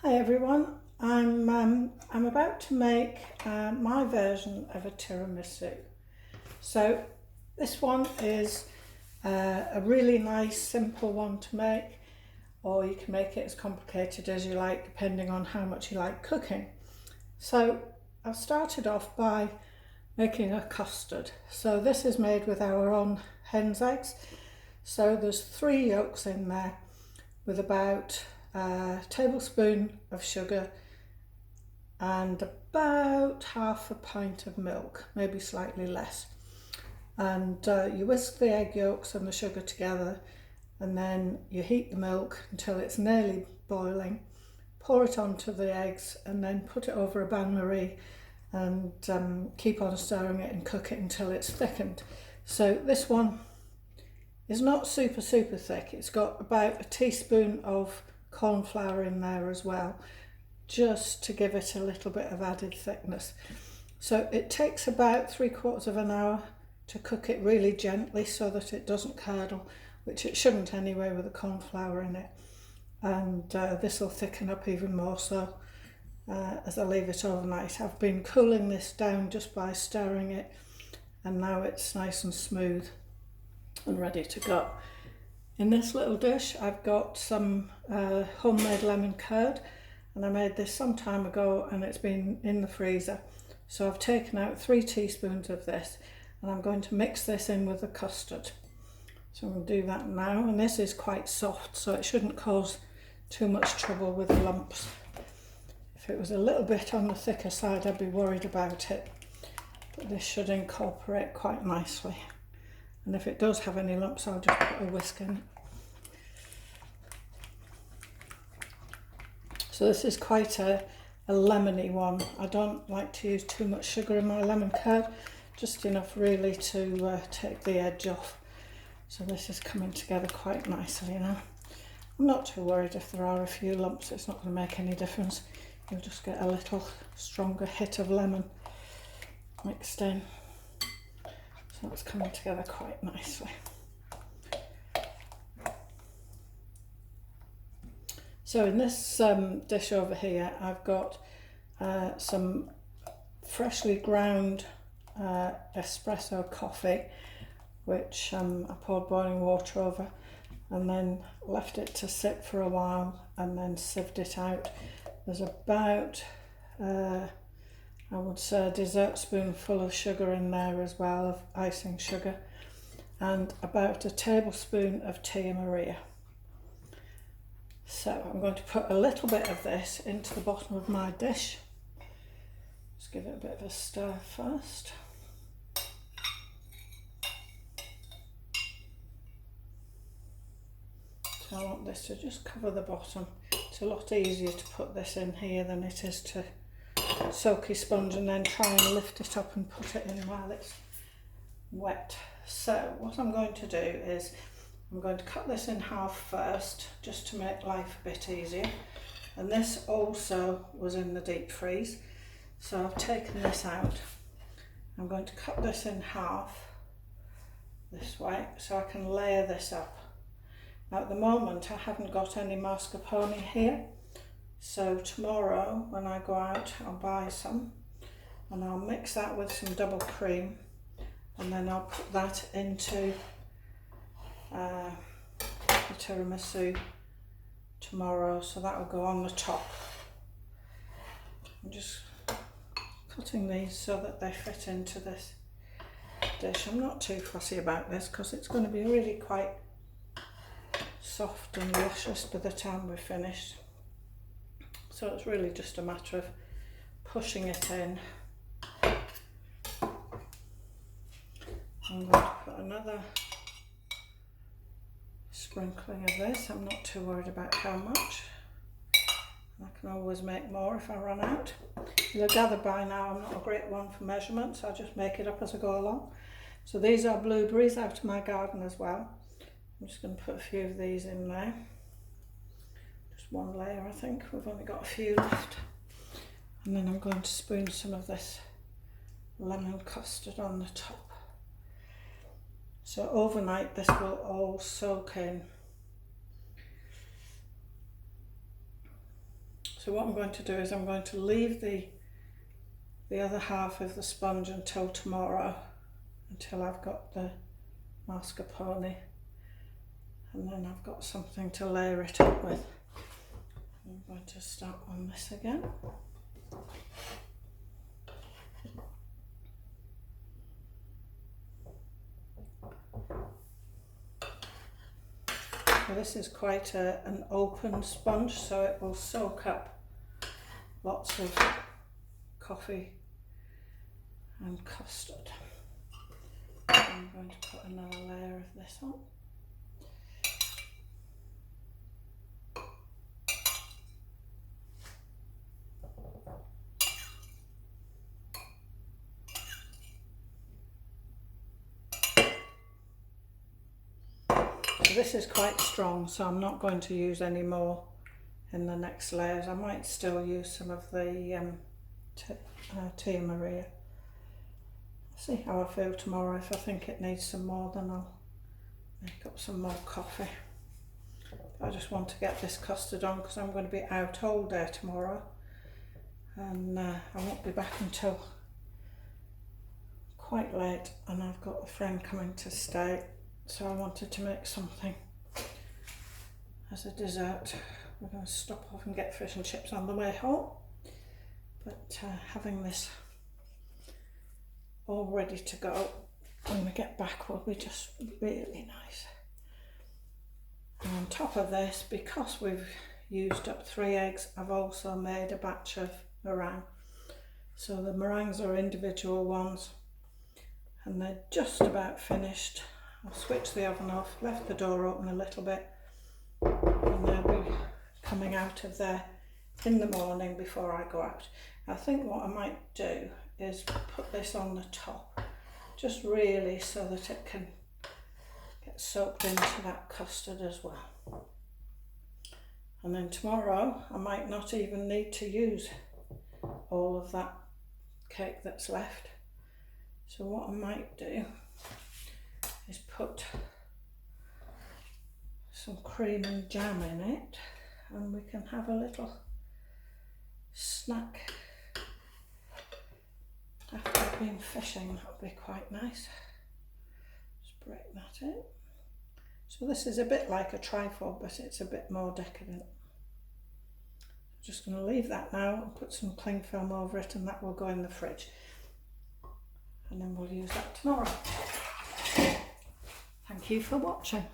Hi everyone, I'm about to make my version of a tiramisu. So this one is a really nice simple one to make, or you can make it as complicated as you like depending on how much you like cooking. So I've started off by making a custard. So this is made with our own hen's eggs. So there's 3 yolks in there with about a tablespoon of sugar and about half a pint of milk, maybe slightly less. And you whisk the egg yolks and the sugar together, and then you heat the milk until it's nearly boiling, pour it onto the eggs, and then put it over a bain-marie and keep on stirring it and cook it until it's thickened. So this one is not super thick. It's got about a teaspoon of corn flour in there as well, just to give it a little bit of added thickness. So it takes about 3/4 of an hour to cook it really gently so that it doesn't curdle, which it shouldn't anyway with the corn flour in it. And this will thicken up even more so as I leave it overnight. I've been cooling this down just by stirring it, and now it's nice and smooth and ready to go. In this little dish I've got some homemade lemon curd, and I made this some time ago and it's been in the freezer. So I've taken out 3 teaspoons of this and I'm going to mix this in with the custard. So I'm going to do that now, and this is quite soft so it shouldn't cause too much trouble with the lumps. If it was a little bit on the thicker side I'd be worried about it, but this should incorporate quite nicely. And if it does have any lumps, I'll just put a whisk in. So this is quite a lemony one. I don't like to use too much sugar in my lemon curd, just enough really to take the edge off. So this is coming together quite nicely now. I'm not too worried if there are a few lumps, it's not going to make any difference. You'll just get a little stronger hit of lemon mixed in. So it's coming together quite nicely. So in this dish over here I've got some freshly ground espresso coffee, which I poured boiling water over and then left it to sit for a while and then sieved it out. There's about I would say a dessert spoonful of sugar in there as well, of icing sugar, and about a tablespoon of tea Maria. So I'm going to put a little bit of this into the bottom of my dish. Just give it a bit of a stir first. So I want this to just cover the bottom. It's a lot easier to put this in here than it is to soak your sponge and then try and lift it up and put it in while it's wet. So what I'm going to do is I'm going to cut this in half first, just to make life a bit easier. And this also was in the deep freeze, so I've taken this out. I'm going to cut this in half this way so I can layer this up. Now at the moment I haven't got any mascarpone here, so tomorrow when I go out I'll buy some and I'll mix that with some double cream, and then I'll put that into the tiramisu tomorrow, so that will go on the top. I'm just cutting these so that they fit into this dish. I'm not too fussy about this because it's going to be really quite soft and luscious by the time we're finished. So it's really just a matter of pushing it in. I'm going to put another sprinkling of this. I'm not too worried about how much. I can always make more if I run out. You'll gather by now I'm not a great one for measurements, I just make it up as I go along. So these are blueberries out of my garden as well. I'm just going to put a few of these in there. Just one layer I think, we've only got a few left. And then I'm going to spoon some of this lemon custard on the top. So overnight this will all soak in. So what I'm going to do is I'm going to leave the other half of the sponge until tomorrow, until I've got the mascarpone, and then I've got something to layer it up with. I'm going to start on this again. So this is quite an open sponge, so it will soak up lots of coffee and custard. I'm going to put another layer of this on. So this is quite strong, so I'm not going to use any more in the next layers. I might still use some of the Tia Maria. See how I feel tomorrow. If I think it needs some more, then I'll make up some more coffee. But I just want to get this custard on because I'm going to be out all day tomorrow, and I won't be back until quite late, and I've got a friend coming to stay, so I wanted to make something as a dessert. We're going to stop off and get fish and chips on the way home, but having this all ready to go when we get back will be just really nice. And on top of this, because we've used up 3 eggs, I've also made a batch of meringue. So the meringues are individual ones and they're just about finished. I'll switch the oven off, left the door open a little bit, and they'll be coming out of there in the morning before I go out. I think what I might do is put this on the top, just really so that it can get soaked into that custard as well. And then tomorrow I might not even need to use all of that cake that's left. So what I might do is put some cream and jam in it, and we can have a little snack after I've been fishing. That would be quite nice. Just break that in. So this is a bit like a trifle, but it's a bit more decadent. I'm just going to leave that now and put some cling film over it, and that will go in the fridge. And then we'll use that tomorrow. Thank you for watching.